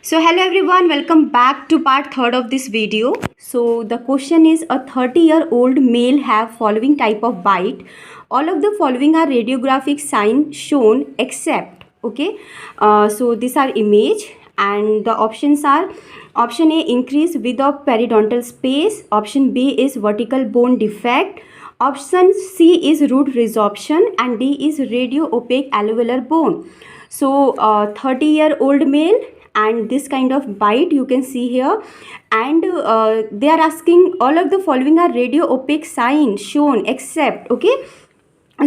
So hello everyone, welcome back to part third of this video. So the question is, a 30-year-old male have following type of bite. All of the following are radiographic sign shown except, okay. So these are image and the options are: option A, increase width of periodontal space; option B is vertical bone defect; option C is root resorption; and D is radio opaque alveolar bone. So 30-year-old male and this kind of bite you can see here, and they are asking all of the following are radio opaque sign shown except, okay.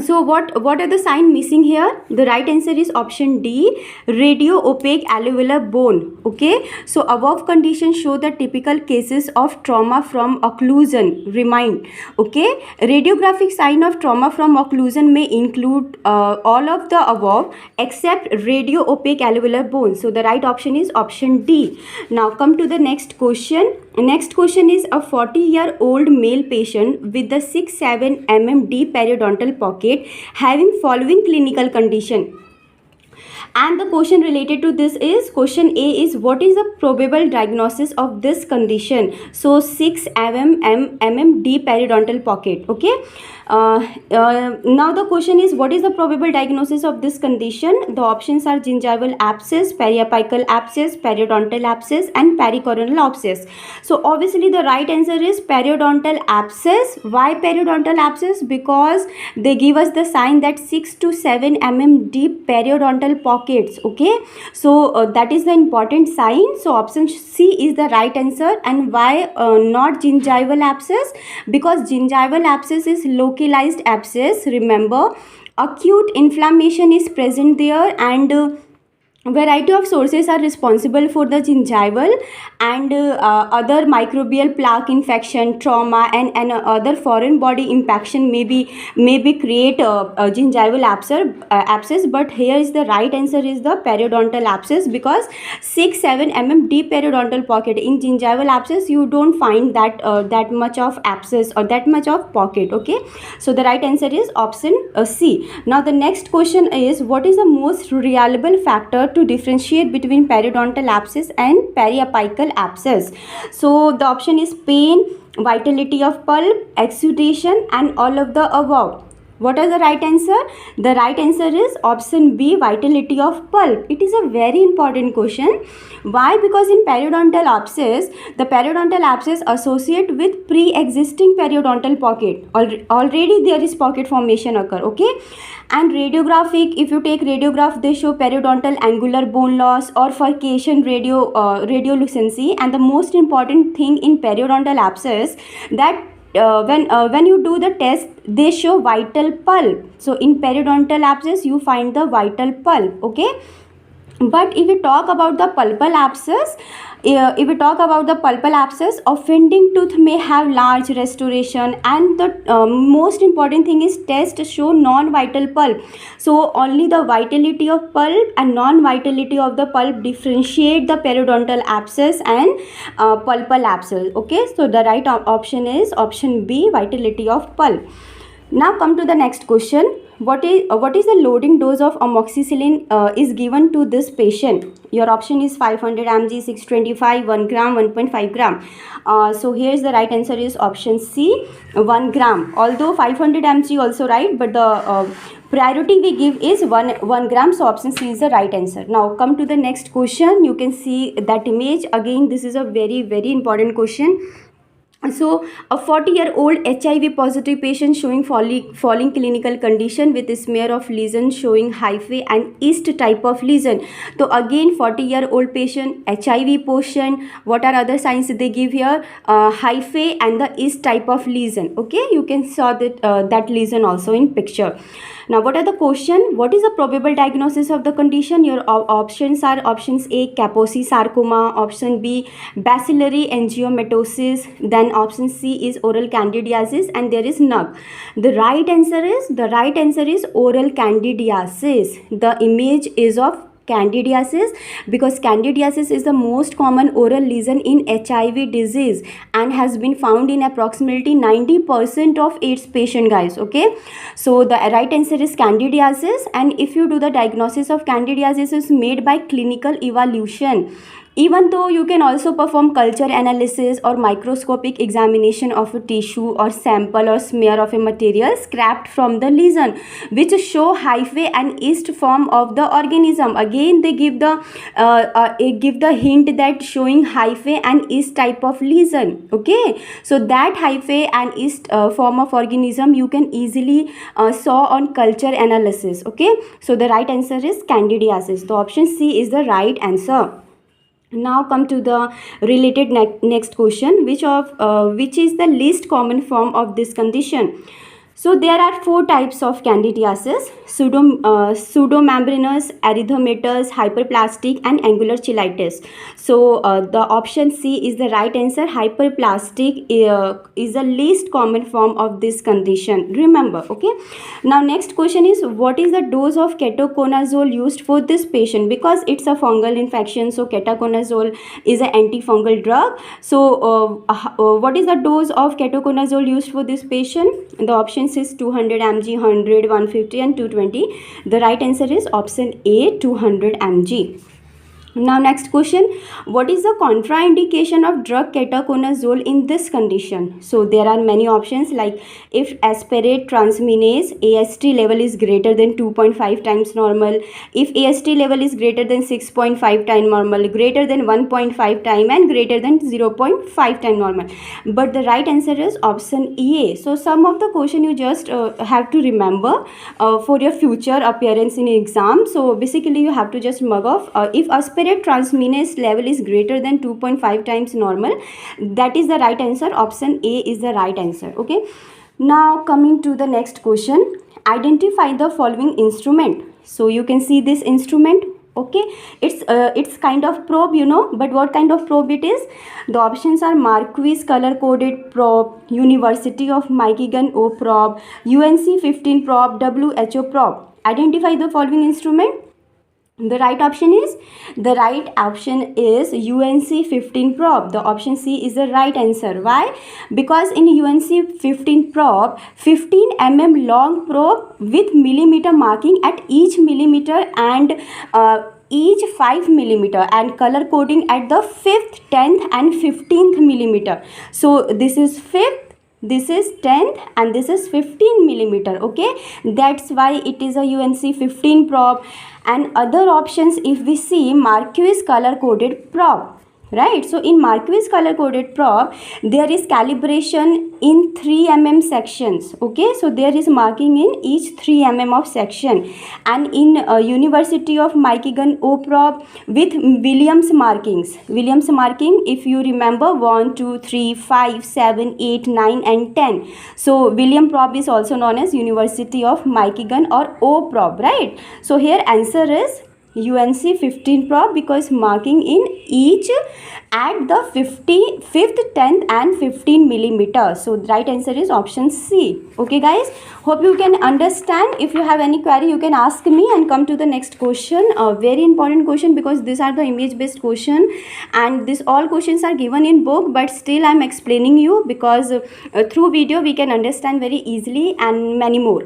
So what are the sign missing here? The right answer is option D, radio opaque alveolar bone, okay. So above conditions show the typical cases of trauma from occlusion. Remind, okay. Radiographic sign of trauma from occlusion may include all of the above except radio opaque alveolar bone. So the right option is option D. Now come to the next question. Next question is, a 40-year-old male patient with the 6-7 mm deep periodontal pocket having following clinical condition. And the question related to this is, question A is, what is the probable diagnosis of this condition? So 6 mm deep periodontal pocket, okay. Now the question is, what is the probable diagnosis of this condition? The options are gingival abscess, periapical abscess, periodontal abscess, and pericoronal abscess. So obviously the right answer is periodontal abscess. Why periodontal abscess? Because they give us the sign that 6 to 7 mm deep periodontal pockets, okay. So that is the important sign. So option C is the right answer. And why not gingival abscess? Because gingival abscess is localized abscess. Remember, acute inflammation is present there, and variety of sources are responsible for the gingival, and other microbial plaque infection, trauma, and other foreign body impaction maybe create a gingival abscess. But here is the right answer is the periodontal abscess, because 6-7 mm deep periodontal pocket. In gingival abscess you don't find that much of abscess or that much of pocket, okay. So the right answer is option C. Now the next question is, what is the most reliable factor to differentiate between periodontal abscess and periapical abscess? So the option is pain, vitality of pulp, exudation, and all of the above. What is the right answer? The right answer is option B, vitality of pulp. It is a very important question. Why? Because in periodontal abscess, the periodontal abscess associate with pre-existing periodontal pocket. Already there is pocket formation occur, okay. And radiographic, if you take radiograph, they show periodontal angular bone loss or furcation radiolucency. And the most important thing in periodontal abscess, that when you do the test, they show vital pulp. So in periodontal abscess you find the vital pulp, okay. But if we talk about the pulpal abscess, offending tooth may have large restoration, and the most important thing is test show non-vital pulp. So only the vitality of pulp and non-vitality of the pulp differentiate the periodontal abscess and pulpal abscess, okay. So the right option is option B, vitality of pulp. Now come to the next question. What is the loading dose of amoxicillin is given to this patient? Your option is 500 mg, 625, 1 gram, 1.5 gram. So here is the right answer is option C, 1 gram. Although 500 mg also right, but the priority we give is 1 gram. So option C is the right answer. Now come to the next question. You can see that image. Again, this is a very important question. So a 40-year-old HIV positive patient showing falling clinical condition with a smear of lesion showing hyphae and yeast type of lesion. So again, 40-year-old patient, HIV patient, what are other signs they give here? Hyphae and the yeast type of lesion, okay. You can saw that lesion also in picture. Now what are the question? What is the probable diagnosis of the condition? Your options are options A, Kaposi sarcoma, option B, bacillary angiomatosis, then option C is oral candidiasis, and there is NUG. The right answer is oral candidiasis. The image is of candidiasis, because candidiasis is the most common oral lesion in HIV disease and has been found in approximately 90% of AIDS patient, guys, okay. So the right answer is candidiasis, and if you do the diagnosis of candidiasis is made by clinical evaluation. Even though you can also perform culture analysis or microscopic examination of a tissue or sample or smear of a material scrapped from the lesion, which show hyphae and yeast form of the organism. Again, they give the hint that showing hyphae and yeast type of lesion. Okay, so that hyphae and yeast form of organism you can easily saw on culture analysis. Okay, so the right answer is candidiasis. The option C is the right answer. Now come to the related next question, which is the least common form of this condition. So there are four types of candidiasis: pseudomembranous, erythematous, hyperplastic, and angular cheilitis. So the option C is the right answer. Hyperplastic is the least common form of this condition. Remember, okay. Now next question is, what is the dose of ketoconazole used for this patient? Because it's a fungal infection, so ketoconazole is an antifungal drug. So what is the dose of ketoconazole used for this patient? The options is 200 mg, 100, 150 and 220. The right answer is option A, 200 mg. Now next question, what is the contraindication of drug ketoconazole in this condition? So there are many options, like if aspirate transminase AST level is greater than 2.5 times normal, if AST level is greater than 6.5 times normal, greater than 1.5 time and greater than 0.5 time normal. But the right answer is option A. So some of the question you just have to remember for your future appearance in exam. So basically you have to just mug off if aspirate transminase level is greater than 2.5 times normal, that is the right answer. Option A is the right answer. Okay, now coming to the next question, identify the following instrument. So you can see this instrument. Okay, it's kind of probe, you know, but what kind of probe it is? The options are Marquis color coded probe, University of Michigan O probe, UNC 15 probe, WHO probe. Identify the following instrument. The right option is UNC 15 probe. The option C is the right answer. Why? Because in UNC 15 probe, 15 mm long probe with millimeter marking at each millimeter and each 5 millimeter, and color coding at the 5th, 10th and 15th millimeter. So this is 5th, this is 10th and this is 15 millimeter. Okay, that's why it is a UNC 15 probe. And other options, if we see, Marquis color coded probe, right? So in Marquis color coded probe, there is calibration in 3 mm sections. Okay, so there is marking in each 3 mm of section. And in University of Michigan O probe with Williams markings. Williams marking, if you remember, 1, 2, 3, 5, 7, 8, 9 and 10. So William probe is also known as University of Michigan or O probe, right? So here answer is UNC 15 probe, because marking in each at the 5th, 10th and 15 millimeter. So the right answer is option C. Okay guys, hope you can understand. If you have any query, you can ask me. And come to the next question, a very important question, because these are the image based question and this all questions are given in book, but still I am explaining you, because through video we can understand very easily and many more.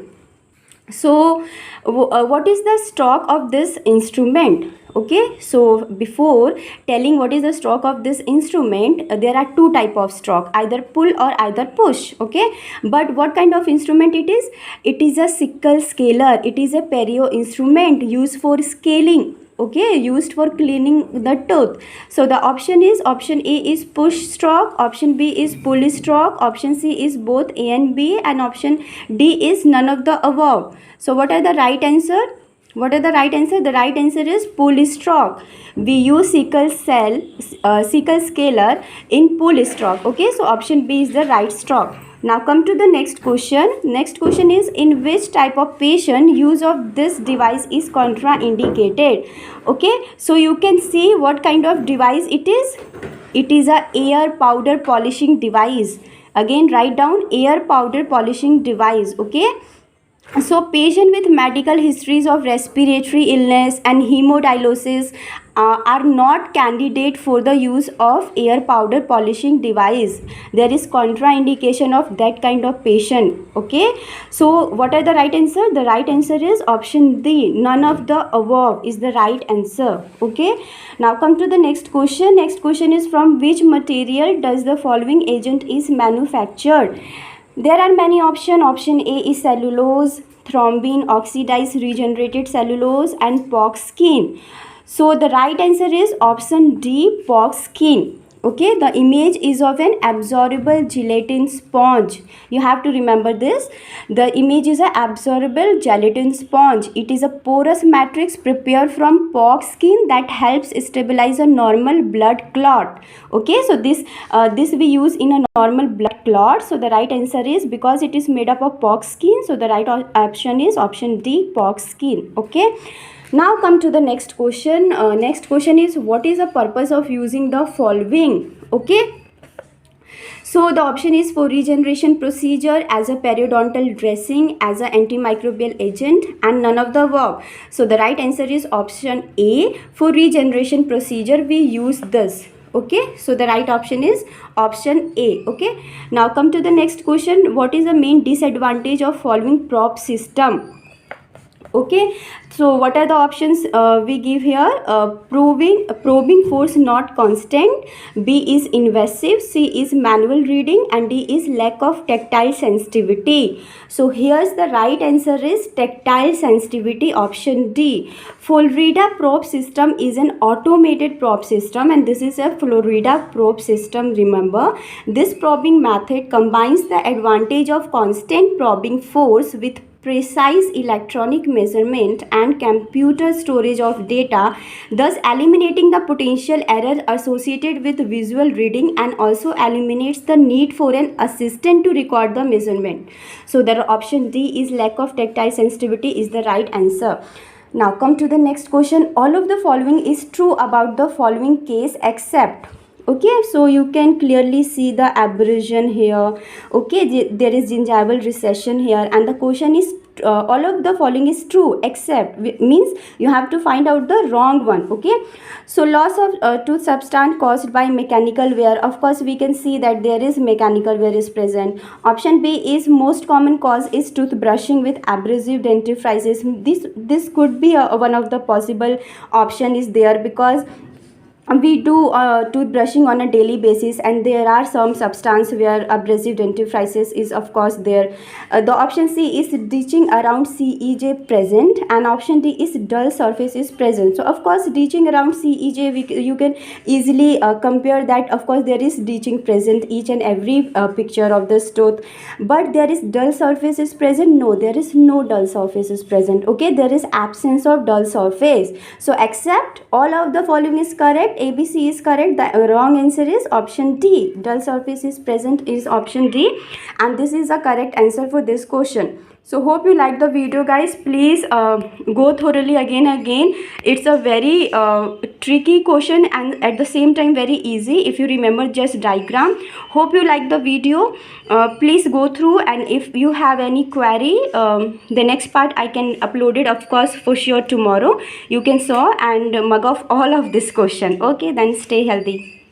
So what is the stroke of this instrument? Okay, so before telling what is the stroke of this instrument, there are two type of stroke, either pull or either push. Okay, but what kind of instrument it is? It is a sickle scaler. It is a perio instrument used for scaling. Okay, used for cleaning the tooth. So the option A is push stroke, option B is pull stroke, option C is both A and B, and option D is none of the above. So what are the right answer? The right answer is pull stroke. We use sickle scaler in pull stroke. Okay, so option B is the right stroke. Now come to the next question. Next question is, in which type of patient use of this device is contraindicated? Okay, so you can see what kind of device it is. It is a air powder polishing device. Again, write down air powder polishing device. Okay, so patient with medical histories of respiratory illness and hemodialysis are not candidate for the use of air powder polishing device. There is contraindication of that kind of patient. Okay, so what are the right answer? The right answer is option D. None of the above is the right answer. Okay, now come to the next question. Next question is, from which material does the following agent is manufactured? There are many options. Option A is cellulose, thrombin, oxidized regenerated cellulose, and pork skin. So the right answer is option D, pork skin. Okay, the image is of an absorbable gelatin sponge. You have to remember this. The image is an absorbable gelatin sponge. It is a porous matrix prepared from pork skin that helps stabilize a normal blood clot. Okay, so this we use in a normal blood clot. So the right answer is, because it is made up of pork skin, so the right option is option D, pork skin. Okay. Now come to the next question. Next question is, what is the purpose of using the following? Okay. So the option is for regeneration procedure, as a periodontal dressing, as an antimicrobial agent, and none of the above. So the right answer is option A. For regeneration procedure we use this. Okay, so the right option is option A. Okay, now come to the next question. What is the main disadvantage of following probe system? Okay, so what are the options we give here? Probing force not constant, B is invasive, C is manual reading, and D is lack of tactile sensitivity. So here's the right answer is tactile sensitivity, option D. Florida probe system is an automated probe system, and this is a Florida probe system. Remember, this probing method combines the advantage of constant probing force with precise electronic measurement and computer storage of data, thus eliminating the potential error associated with visual reading, and also eliminates the need for an assistant to record the measurement. So the option D is lack of tactile sensitivity is the right answer. Now come to the next question. All of the following is true about the following case except. Okay, so you can clearly see the abrasion here. Okay, there is gingival recession here, and the question is all of the following is true except, means you have to find out the wrong one. Okay, so loss of tooth substance caused by mechanical wear. Of course we can see that there is mechanical wear is present. Option B is most common cause is tooth brushing with abrasive dentifrices. This could be one of the possible option is there, because we do toothbrushing on a daily basis, and there are some substance where abrasive dentifrices is of course there. The option C is ditching around CEJ present, and option D is dull surface is present. So of course ditching around CEJ, you can easily compare that. Of course there is ditching present each and every picture of this tooth, but there is dull surface is present. No, there is no dull surface is present. Okay, there is absence of dull surface. So except, all of the following is correct. ABC is correct. The wrong answer is option D. Dull surface is present is option D, and this is the correct answer for this question. So hope you like the video, guys. Please go thoroughly again. It's a very tricky question, and at the same time very easy if you remember just diagram. Hope you like the video. Please go through, and if you have any query, the next part I can upload it of course for sure tomorrow. You can saw and mug off all of this question. Okay, then stay healthy.